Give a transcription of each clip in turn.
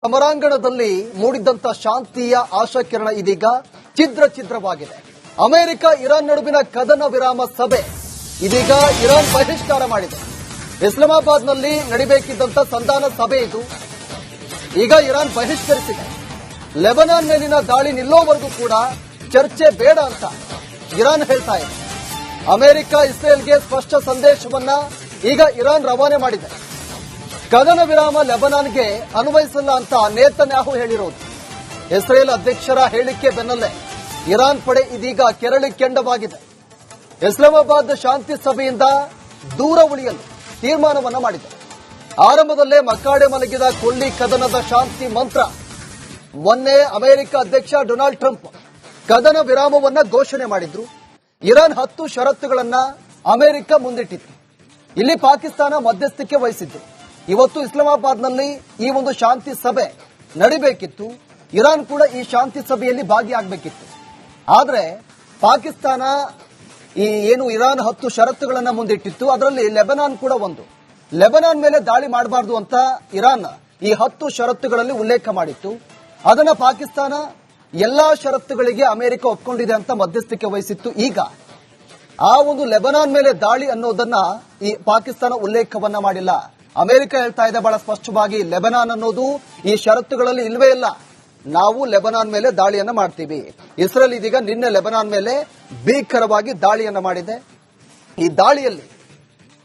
ಸಮರಾಂಗಣದಲ್ಲಿ ಮೂಡಿದ್ದಂತ ಶಾಂತಿಯ ಆಶಾಕಿರಣ ಇದೀಗ ಛಿದ್ರವಾಗಿದೆ. America Iran ನಡುವಿನ ಕದನ ವಿರಾಮ ಸಭೆ ಇದೀಗ ಇರಾನ್ ಬಹಿಷ್ಕಾರ ಮಾಡಿದೆ. ಇಸ್ಲಾಮಾಬಾದ್ನಲ್ಲಿ ನಡೆಯಬೇಕಿದ್ದಂತ ಸಂಧಾನ ಸಭೆ ಇದು ಈಗ ಇರಾನ್ ಬಹಿಷ್ಕರಿಸಿದೆ. ಲೆಬನಾನ್ ಮೇಲಿನ ದಾಳಿ ನಿಲ್ಲೋವರೆಗೂ ಕೂಡ ಚರ್ಚೆ ಬೇಡ ಅಂತ ಇರಾನ್ ಹೇಳ್ತಾ ಇದೆ. ಅಮೆರಿಕ ಇಸ್ರೇಲ್ಗೆ ಸ್ಪಷ್ಟ ಸಂದೇಶವನ್ನ ಈಗ ಇರಾನ್ ರವಾನೆ ಮಾಡಿದೆ. ಕದನ ವಿರಾಮ ಲೆಬನಾನ್ಗೆ ಅನ್ವಯಿಸಲ್ಲ ಅಂತ ನೇತನ್ಯಾಹು ಹೇಳಿರೋದು. ಇಸ್ರೇಲ್ ಅಧ್ಯಕ್ಷರ ಹೇಳಿಕೆ ಬೆನ್ನಲ್ಲೇ ಇರಾನ್ ಪಡೆ ಇದೀಗ ಕೆರಳಿ ಕೆಂಡವಾಗಿದೆ. ಇಸ್ಲಾಮಾಬಾದ್ ಶಾಂತಿ ಸಭೆಯಿಂದ ದೂರ ಉಳಿಯಲು ತೀರ್ಮಾನವನ್ನ ಮಾಡಿದೆ. ಆರಂಭದಲ್ಲೇ ಮಕ್ಕಾಡೆ ಮಲಗಿದ ಕೊಲ್ಲಿ ಕದನದ ಶಾಂತಿ ಮಂತ್ರ. ಮೊನ್ನೆ ಅಮೆರಿಕ ಅಧ್ಯಕ್ಷ ಡೊನಾಲ್ಡ್ ಟ್ರಂಪ್ ಕದನ ವಿರಾಮವನ್ನ ಘೋಷಣೆ ಮಾಡಿದ್ರು. ಇರಾನ್ 10 ಷರತ್ತುಗಳನ್ನ ಅಮೆರಿಕ ಮುಂದಿಟ್ಟಿತ್ತು. ಇಲ್ಲಿ ಪಾಕಿಸ್ತಾನ ಮಧ್ಯಸ್ಥಿಕೆ ವಹಿಸಿದ್ದು. ಇವತ್ತು ಇಸ್ಲಾಮಾಬಾದ್ನಲ್ಲಿ ಈ ಒಂದು ಶಾಂತಿ ಸಭೆ ನಡಿಬೇಕಿತ್ತು. ಇರಾನ್ ಕೂಡ ಈ ಶಾಂತಿ ಸಭೆಯಲ್ಲಿ ಭಾಗಿಯಾಗಬೇಕಿತ್ತು. ಆದರೆ ಪಾಕಿಸ್ತಾನ ಏನು ಇರಾನ್ 10 ಷರತ್ತುಗಳನ್ನ ಮುಂದಿಟ್ಟಿತ್ತು. ಅದರಲ್ಲಿ ಲೆಬನಾನ್ ಕೂಡ ಒಂದು. ಲೆಬನಾನ್ ಮೇಲೆ ದಾಳಿ ಮಾಡಬಾರದು ಅಂತ ಇರಾನ್ ಈ 10 ಷರತ್ತುಗಳಲ್ಲಿ ಉಲ್ಲೇಖ ಮಾಡಿತ್ತು. ಅದನ್ನ ಪಾಕಿಸ್ತಾನ ಎಲ್ಲಾ ಷರತ್ತುಗಳಿಗೆ ಅಮೆರಿಕ ಒಪ್ಕೊಂಡಿದೆ ಅಂತ ಮಧ್ಯಸ್ಥಿಕೆ ವಹಿಸಿತ್ತು. ಈಗ ಆ ಒಂದು ಲೆಬನಾನ್ ಮೇಲೆ ದಾಳಿ ಅನ್ನೋದನ್ನ ಈ ಪಾಕಿಸ್ತಾನ ಉಲ್ಲೇಖವನ್ನ ಮಾಡಿಲ್ಲ. ಅಮೆರಿಕ ಹೇಳ್ತಾ ಇದೆ ಬಹಳ ಸ್ಪಷ್ಟವಾಗಿ, ಲೆಬನಾನ್ ಅನ್ನೋದು ಈ ಷರತ್ತುಗಳಲ್ಲಿ ಇಲ್ವೇ ಇಲ್ಲ. ನಾವು ಲೆಬನಾನ್ ಮೇಲೆ ದಾಳಿಯನ್ನ ಮಾಡ್ತೀವಿ. ಇಸ್ರೇಲ್ ಇದೀಗ ನಿನ್ನೆ ಲೆಬನಾನ್ ಮೇಲೆ ಭೀಕರವಾಗಿ ದಾಳಿಯನ್ನ ಮಾಡಿದೆ. ಈ ದಾಳಿಯಲ್ಲಿ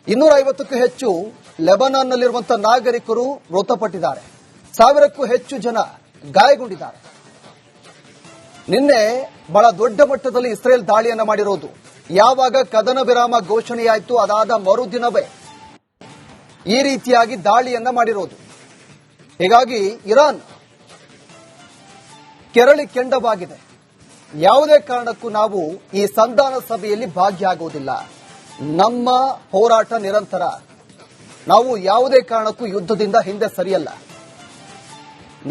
250ಕ್ಕೂ ಹೆಚ್ಚು ಲೆಬನಾನ್ನಲ್ಲಿರುವಂತಹ ನಾಗರಿಕರು ಮೃತಪಟ್ಟಿದ್ದಾರೆ. 1000ಕ್ಕೂ ಹೆಚ್ಚು ಜನ ಗಾಯಗೊಂಡಿದ್ದಾರೆ. ನಿನ್ನೆ ಬಹಳ ದೊಡ್ಡ ಮಟ್ಟದಲ್ಲಿ ಇಸ್ರೇಲ್ ದಾಳಿಯನ್ನ ಮಾಡಿರೋದು. ಯಾವಾಗ ಕದನ ವಿರಾಮ ಘೋಷಣೆಯಾಯಿತು ಅದಾದ ಮರುದಿನವೇ ಈ ರೀತಿಯಾಗಿ ದಾಳಿಯನ್ನ ಮಾಡಿರೋದು. ಹೀಗಾಗಿ ಇರಾನ್ ಕೆರಳಿ ಕೆಂಡವಾಗಿದೆ. ಯಾವುದೇ ಕಾರಣಕ್ಕೂ ನಾವು ಈ ಸಂಧಾನ ಸಭೆಯಲ್ಲಿ ಭಾಗಿಯಾಗುವುದಿಲ್ಲ. ನಮ್ಮ ಹೋರಾಟ ನಿರಂತರ. ನಾವು ಯಾವುದೇ ಕಾರಣಕ್ಕೂ ಯುದ್ಧದಿಂದ ಹಿಂದೆ ಸರಿಯಲ್ಲ.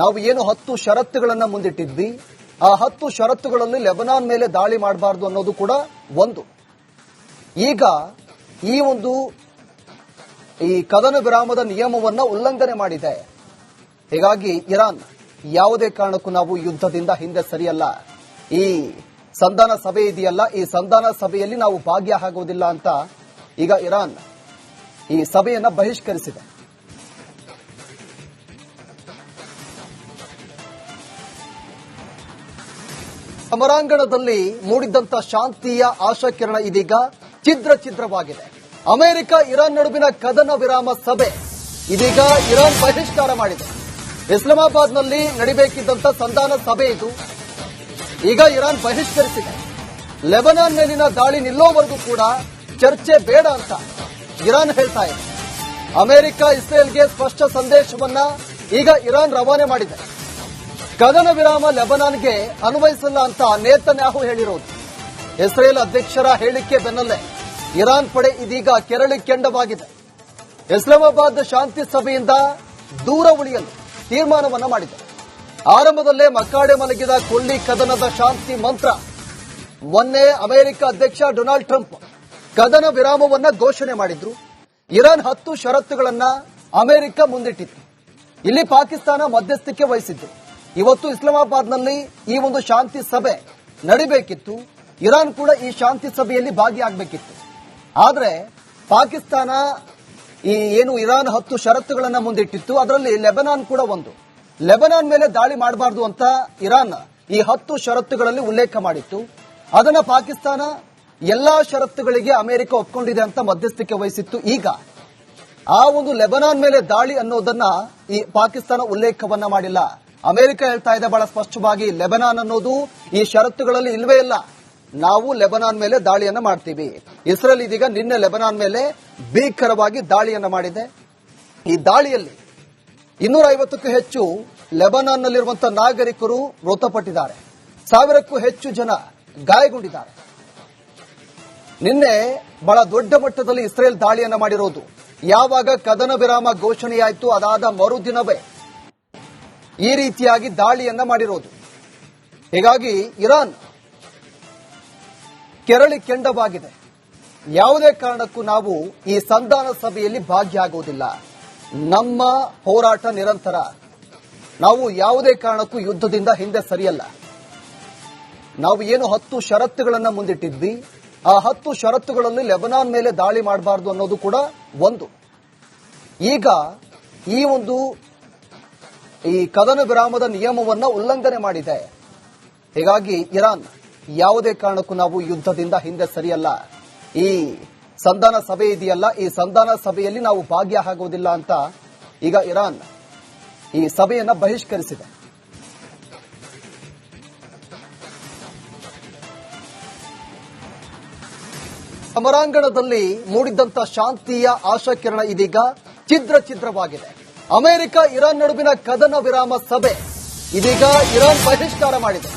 ನಾವು ಏನು 10 ಷರತ್ತುಗಳನ್ನ ಮುಂದಿಟ್ಟಿದ್ವಿ, ಆ 10 ಷರತ್ತುಗಳಲ್ಲಿ ಲೆಬನಾನ್ ಮೇಲೆ ದಾಳಿ ಮಾಡಬಾರದು ಅನ್ನೋದು ಕೂಡ ಒಂದು. ಈಗ ಈ ಕದನ ವಿರಾಮದ ನಿಯಮವನ್ನ ಉಲ್ಲಂಘನೆ ಮಾಡಿದೆ. ಹೀಗಾಗಿ ಇರಾನ್ ಯಾವುದೇ ಕಾರಣಕ್ಕೂ ನಾವು ಯುದ್ಧದಿಂದ ಹಿಂದೆ ಸರಿಯಲ್ಲ. ಈ ಸಂಧಾನ ಸಭೆ ಇದೆಯಲ್ಲ, ಈ ಸಂಧಾನ ಸಭೆಯಲ್ಲಿ ನಾವು ಭಾಗಿಯಾಗುವುದಿಲ್ಲ ಅಂತ ಈಗ ಇರಾನ್ ಈ ಸಭೆಯನ್ನ ಬಹಿಷ್ಕರಿಸಿದೆ. ಸಮರಾಂಗಣದಲ್ಲಿ ಮೂಡಿದ್ದಂತ ಶಾಂತಿಯ ಆಶಾಕಿರಣ ಇದೀಗ ಛಿದ್ರವಾಗಿದೆ. ಅಮೆರಿಕ ಇರಾನ್ ನಡುವಿನ ಕದನ ವಿರಾಮ ಸಭೆ ಇದೀಗ ಇರಾನ್ ಬಹಿಷ್ಕಾರ ಮಾಡಿದೆ. ಇಸ್ಲಾಮಾಬಾದ್ನಲ್ಲಿ ನಡೆಯಬೇಕಿದ್ದಂತ ಸಂಧಾನ ಸಭೆ ಇದು ಈಗ ಇರಾನ್ ಬಹಿಷ್ಕರಿಸಿದೆ. ಲೆಬನಾನ್ ಮೇಲಿನ ದಾಳಿ ನಿಲ್ಲೋವರೆಗೂ ಕೂಡ ಚರ್ಚೆ ಬೇಡ ಅಂತ ಇರಾನ್ ಹೇಳ್ತಾ ಇದೆ. ಅಮೆರಿಕ ಇಸ್ರೇಲ್ಗೆ ಸ್ಪಷ್ಟ ಸಂದೇಶವನ್ನ ಈಗ ಇರಾನ್ ರವಾನೆ ಮಾಡಿದೆ. ಕದನ ವಿರಾಮ ಲೆಬನಾನ್ಗೆ ಅನ್ವಯಿಸಲ್ಲ ಅಂತ ನೇತನ್ಯಾಹು ಹೇಳಿರೋದು. ಇಸ್ರೇಲ್ ಅಧ್ಯಕ್ಷರ ಹೇಳಿಕೆ ಬೆನ್ನಲ್ಲೇ ಇರಾನ್ ಪಡೆ ಇದೀಗ ಕೆರಳಿ ಕೆಂಡವಾಗಿದೆ. ಇಸ್ಲಾಮಾಬಾದ್ ಶಾಂತಿ ಸಭೆಯಿಂದ ದೂರ ಉಳಿಯಲು ತೀರ್ಮಾನವನ್ನ ಮಾಡಿದೆ. ಆರಂಭದಲ್ಲೇ ಮಕ್ಕಾಡೆ ಮಲಗಿದ ಕೊಲ್ಲಿ ಕದನದ ಶಾಂತಿ ಮಂತ್ರ. ಮೊನ್ನೆ ಅಮೆರಿಕ ಅಧ್ಯಕ್ಷ ಡೊನಾಲ್ಡ್ ಟ್ರಂಪ್ ಕದನ ವಿರಾಮವನ್ನ ಘೋಷಣೆ ಮಾಡಿದ್ರು. ಇರಾನ್ 10 ಷರತ್ತುಗಳನ್ನ ಅಮೆರಿಕ ಮುಂದಿಟ್ಟಿತ್ತು. ಇಲ್ಲಿ ಪಾಕಿಸ್ತಾನ ಮಧ್ಯಸ್ಥಿಕೆ ವಹಿಸಿದ್ದು. ಇವತ್ತು ಇಸ್ಲಾಮಾಬಾದ್ನಲ್ಲಿ ಈ ಒಂದು ಶಾಂತಿ ಸಭೆ ನಡಿಬೇಕಿತ್ತು. ಇರಾನ್ ಕೂಡ ಈ ಶಾಂತಿ ಸಭೆಯಲ್ಲಿ ಭಾಗಿಯಾಗಬೇಕಿತ್ತು. ಆದರೆ ಪಾಕಿಸ್ತಾನ ಏನು ಇರಾನ್ 10 ಷರತ್ತುಗಳನ್ನ ಮುಂದಿಟ್ಟಿತ್ತು. ಅದರಲ್ಲಿ ಲೆಬನಾನ್ ಕೂಡ ಒಂದು. ಲೆಬನಾನ್ ಮೇಲೆ ದಾಳಿ ಮಾಡಬಾರದು ಅಂತ ಇರಾನ್ ಈ 10 ಷರತ್ತುಗಳಲ್ಲಿ ಉಲ್ಲೇಖ ಮಾಡಿತ್ತು. ಅದನ್ನ ಪಾಕಿಸ್ತಾನ ಎಲ್ಲಾ ಷರತ್ತುಗಳಿಗೆ ಅಮೆರಿಕ ಒಪ್ಕೊಂಡಿದೆ ಅಂತ ಮಧ್ಯಸ್ಥಿಕೆ ವಹಿಸಿತ್ತು. ಈಗ ಆ ಒಂದು ಲೆಬನಾನ್ ಮೇಲೆ ದಾಳಿ ಅನ್ನೋದನ್ನ ಈ ಪಾಕಿಸ್ತಾನ ಉಲ್ಲೇಖವನ್ನ ಮಾಡಿಲ್ಲ. ಅಮೆರಿಕ ಹೇಳ್ತಾ ಇದೆ ಬಹಳ ಸ್ಪಷ್ಟವಾಗಿ, ಲೆಬನಾನ್ ಅನ್ನೋದು ಈ ಷರತ್ತುಗಳಲ್ಲಿ ಇಲ್ವೇ ಇಲ್ಲ. ನಾವು ಲೆಬನಾನ್ ಮೇಲೆ ದಾಳಿಯನ್ನ ಮಾಡ್ತೀವಿ. ಇಸ್ರೇಲ್ ಇದೀಗ ನಿನ್ನೆ ಲೆಬನಾನ್ ಮೇಲೆ ಭೀಕರವಾಗಿ ದಾಳಿಯನ್ನ ಮಾಡಿದೆ. ಈ ದಾಳಿಯಲ್ಲಿ 250ಕ್ಕೂ ಹೆಚ್ಚು ಲೆಬನಾನ್ನಲ್ಲಿರುವಂತಹ ನಾಗರಿಕರು ಮೃತಪಟ್ಟಿದ್ದಾರೆ. 1000ಕ್ಕೂ ಹೆಚ್ಚು ಜನ ಗಾಯಗೊಂಡಿದ್ದಾರೆ. ನಿನ್ನೆ ಬಹಳ ದೊಡ್ಡ ಮಟ್ಟದಲ್ಲಿ ಇಸ್ರೇಲ್ ದಾಳಿಯನ್ನ ಮಾಡಿರೋದು. ಯಾವಾಗ ಕದನ ವಿರಾಮ ಘೋಷಣೆಯಾಯಿತು ಅದಾದ ಮರುದಿನವೇ ಈ ರೀತಿಯಾಗಿ ದಾಳಿಯನ್ನ ಮಾಡಿರೋದು. ಹೀಗಾಗಿ ಇರಾನ್ ಕೆರಳಿ ಕೆಂಡವಾಗಿದೆ. ಯಾವುದೇ ಕಾರಣಕ್ಕೂ ನಾವು ಈ ಸಂಧಾನ ಸಭೆಯಲ್ಲಿ ಭಾಗಿಯಾಗುವುದಿಲ್ಲ. ನಮ್ಮ ಹೋರಾಟ ನಿರಂತರ. ನಾವು ಯಾವುದೇ ಕಾರಣಕ್ಕೂ ಯುದ್ಧದಿಂದ ಹಿಂದೆ ಸರಿಯಲ್ಲ. ನಾವು ಏನು 10 ಷರತ್ತುಗಳನ್ನು ಮುಂದಿಟ್ಟಿದ್ವಿ, ಆ 10 ಷರತ್ತುಗಳಲ್ಲಿ ಲೆಬನಾನ್ ಮೇಲೆ ದಾಳಿ ಮಾಡಬಾರದು ಅನ್ನೋದು ಕೂಡ ಒಂದು. ಈಗ ಈ ಕದನ ವಿರಾಮದ ನಿಯಮವನ್ನ ಉಲ್ಲಂಘನೆ ಮಾಡಿದೆ. ಹೀಗಾಗಿ ಇರಾನ್ ಯಾವುದೇ ಕಾರಣಕ್ಕೂ ನಾವು ಯುದ್ಧದಿಂದ ಹಿಂದೆ ಸರಿಯಲ್ಲ, ಈ ಸಂಧಾನ ಸಭೆ ಇದೆಯಲ್ಲ, ಈ ಸಂಧಾನ ಸಭೆಯಲ್ಲಿ ನಾವು ಭಾಗಿಯಾಗುವುದಿಲ್ಲ ಅಂತ ಈಗ ಇರಾನ್ ಈ ಸಭೆಯನ್ನ ಬಹಿಷ್ಕರಿಸಿದೆ. ಸಮರಾಂಗಣದಲ್ಲಿ ಮೂಡಿದ್ದಂತ ಶಾಂತಿಯ ಆಶಾಕಿರಣ ಇದೀಗ ಛಿದ್ರವಾಗಿದೆ. ಅಮೆರಿಕ ಇರಾನ್ ನಡುವಿನ ಕದನ ವಿರಾಮ ಸಭೆ ಇದೀಗ ಇರಾನ್ ಬಹಿಷ್ಕಾರ ಮಾಡಿದೆ.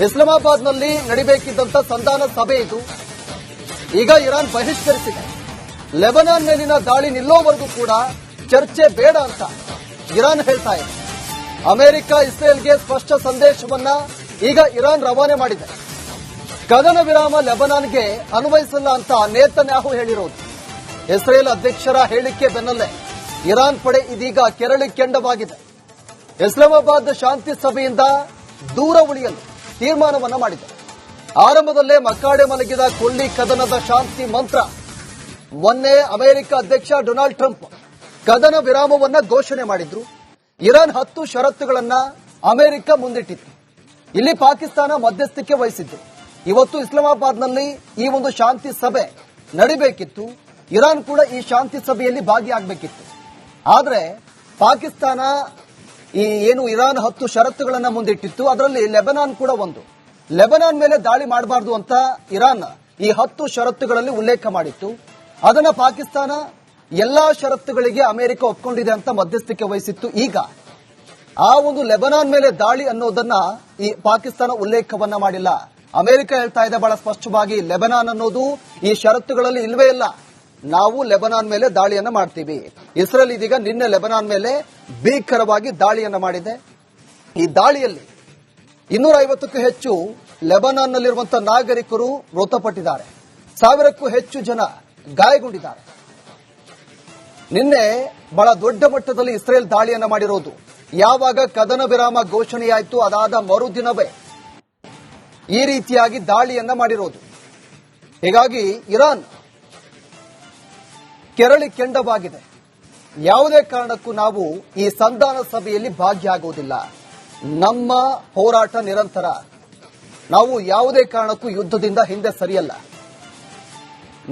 ಇಸ್ಲಾಮಾಬಾದ್ನಲ್ಲಿ ನಡೀಬೇಕಿದ್ದಂತ ಸಂಧಾನ ಸಭೆ ಇದು ಈಗ ಇರಾನ್ ಬಹಿಷ್ಕರಿಸಿದೆ. ಲೆಬನಾನ್ ಮೇಲಿನ ದಾಳಿ ನಿಲ್ಲೋವರೆಗೂ ಕೂಡ ಚರ್ಚೆ ಬೇಡ ಅಂತ ಇರಾನ್ ಹೇಳ್ತಾ ಇದೆ. ಅಮೆರಿಕ ಇಸ್ರೇಲ್ಗೆ ಸ್ಪಷ್ಟ ಸಂದೇಶವನ್ನ ಈಗ ಇರಾನ್ ರವಾನೆ ಮಾಡಿದೆ. ಕದನ ವಿರಾಮ ಲೆಬನಾನ್ಗೆ ಅನ್ವಯಿಸಲ್ಲ ಅಂತ ನೇತನ್ಯಾಹು ಹೇಳಿರೋದು. ಇಸ್ರೇಲ್ ಅಧ್ಯಕ್ಷರ ಹೇಳಿಕೆ ಬೆನ್ನಲ್ಲೇ ಇರಾನ್ ಪಡೆ ಇದೀಗ ಕೆರಳಿ ಕೆಂಡವಾಗಿದೆ. ಇಸ್ಲಾಮಾಬಾದ್ ಶಾಂತಿ ಸಭೆಯಿಂದ ದೂರ ಉಳಿಯಲು ತೀರ್ಮಾನವನ್ನ ಮಾಡಿದೆ. ಆರಂಭದಲ್ಲೇ ಮಕ್ಕಾಡೆ ಮಲಗಿದ ಕೊಲ್ಲಿ ಕದನದ ಶಾಂತಿ ಮಂತ್ರ. ಮೊನ್ನೆ ಅಮೆರಿಕ ಅಧ್ಯಕ್ಷ ಡೊನಾಲ್ಡ್ ಟ್ರಂಪ್ ಕದನ ವಿರಾಮವನ್ನ ಘೋಷಣೆ ಮಾಡಿದ್ರು. ಇರಾನ್ 10 ಷರತ್ತುಗಳನ್ನ ಅಮೆರಿಕ ಮುಂದಿಟ್ಟಿತ್ತು. ಇಲ್ಲಿ ಪಾಕಿಸ್ತಾನ ಮಧ್ಯಸ್ಥಿಕೆ ವಹಿಸಿದ್ದು. ಇವತ್ತು ಇಸ್ಲಾಮಾಬಾದ್ನಲ್ಲಿ ಈ ಒಂದು ಶಾಂತಿ ಸಭೆ ನಡಿಬೇಕಿತ್ತು. ಇರಾನ್ ಕೂಡ ಈ ಶಾಂತಿ ಸಭೆಯಲ್ಲಿ ಭಾಗಿಯಾಗಬೇಕಿತ್ತು. ಆದರೆ ಪಾಕಿಸ್ತಾನ ಇರಾನ್ 10 ಷರತ್ತುಗಳನ್ನ ಮುಂದಿಟ್ಟಿತ್ತು. ಅದರಲ್ಲಿ ಲೆಬನಾನ್ ಕೂಡ ಒಂದು. ಲೆಬನಾನ್ ಮೇಲೆ ದಾಳಿ ಮಾಡಬಾರದು ಅಂತ ಇರಾನ್ ಈ 10 ಷರತ್ತುಗಳಲ್ಲಿ ಉಲ್ಲೇಖ ಮಾಡಿತ್ತು. ಅದನ್ನ ಪಾಕಿಸ್ತಾನ ಎಲ್ಲಾ ಷರತ್ತುಗಳಿಗೆ ಅಮೆರಿಕ ಒಪ್ಕೊಂಡಿದೆ ಅಂತ ಮಧ್ಯಸ್ಥಿಕೆ ವಹಿಸಿತ್ತು. ಈಗ ಆ ಒಂದು ಲೆಬನಾನ್ ಮೇಲೆ ದಾಳಿ ಅನ್ನೋದನ್ನ ಈ ಪಾಕಿಸ್ತಾನ ಉಲ್ಲೇಖವನ್ನ ಮಾಡಿಲ್ಲ. ಅಮೆರಿಕ ಹೇಳ್ತಾ ಇದೆ ಬಹಳ ಸ್ಪಷ್ಟವಾಗಿ, ಲೆಬನಾನ್ ಅನ್ನೋದು ಈ ಷರತ್ತುಗಳಲ್ಲಿ ಇಲ್ವೇ ಇಲ್ಲ, ನಾವು ಲೆಬನಾನ್ ಮೇಲೆ ದಾಳಿಯನ್ನ ಮಾಡ್ತೀವಿ. ಇಸ್ರೇಲ್ ಇದೀಗ ನಿನ್ನೆ ಲೆಬನಾನ್ ಮೇಲೆ ಭೀಕರವಾಗಿ ದಾಳಿಯನ್ನ ಮಾಡಿದೆ. ಈ ದಾಳಿಯಲ್ಲಿ 250ಕ್ಕೂ ಹೆಚ್ಚು ಲೆಬನಾನ್ನಲ್ಲಿರುವಂತಹ ನಾಗರಿಕರು ಮೃತಪಟ್ಟಿದ್ದಾರೆ. 1000ಕ್ಕೂ ಹೆಚ್ಚು ಜನ ಗಾಯಗೊಂಡಿದ್ದಾರೆ. ನಿನ್ನೆ ಬಹಳ ದೊಡ್ಡ ಮಟ್ಟದಲ್ಲಿ ಇಸ್ರೇಲ್ ದಾಳಿಯನ್ನ ಮಾಡಿರೋದು. ಯಾವಾಗ ಕದನ ವಿರಾಮ ಘೋಷಣೆಯಾಯಿತು ಅದಾದ ಮರುದಿನವೇ ಈ ರೀತಿಯಾಗಿ ದಾಳಿಯನ್ನ ಮಾಡಿರೋದು. ಹೀಗಾಗಿ ಇರಾನ್ ಕೆರಳಿ ಕೆಂಡವಾಗಿದೆ. ಯಾವುದೇ ಕಾರಣಕ್ಕೂ ನಾವು ಈ ಸಂಧಾನ ಸಭೆಯಲ್ಲಿ ಭಾಗಿಯಾಗುವುದಿಲ್ಲ. ನಮ್ಮ ಹೋರಾಟ ನಿರಂತರ. ನಾವು ಯಾವುದೇ ಕಾರಣಕ್ಕೂ ಯುದ್ಧದಿಂದ ಹಿಂದೆ ಸರಿಯಲ್ಲ.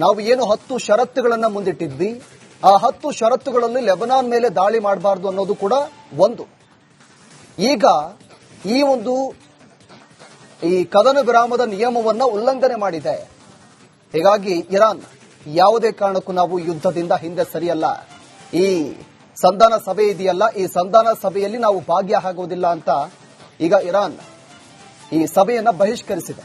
ನಾವು ಏನು 10 ಷರತ್ತುಗಳನ್ನ ಮುಂದಿಟ್ಟಿದ್ವಿ, ಆ 10 ಷರತ್ತುಗಳಲ್ಲಿ ಲೆಬನಾನ್ ಮೇಲೆ ದಾಳಿ ಮಾಡಬಾರದು ಅನ್ನೋದು ಕೂಡ ಒಂದು. ಈಗ ಈ ಕದನ ವಿರಾಮದ ನಿಯಮವನ್ನ ಉಲ್ಲಂಘನೆ ಮಾಡಿದೆ. ಹೀಗಾಗಿ ಇರಾನ್ ಯಾವುದೇ ಕಾರಣಕ್ಕೂ ನಾವು ಯುದ್ಧದಿಂದ ಹಿಂದೆ ಸರಿಯಲ್ಲ, ಈ ಸಂಧಾನ ಸಭೆ ಇದೆಯಲ್ಲ, ಈ ಸಂಧಾನ ಸಭೆಯಲ್ಲಿ ನಾವು ಭಾಗಿಯಾಗುವುದಿಲ್ಲ ಅಂತ ಈಗ ಇರಾನ್ ಈ ಸಭೆಯನ್ನ ಬಹಿಷ್ಕರಿಸಿದೆ.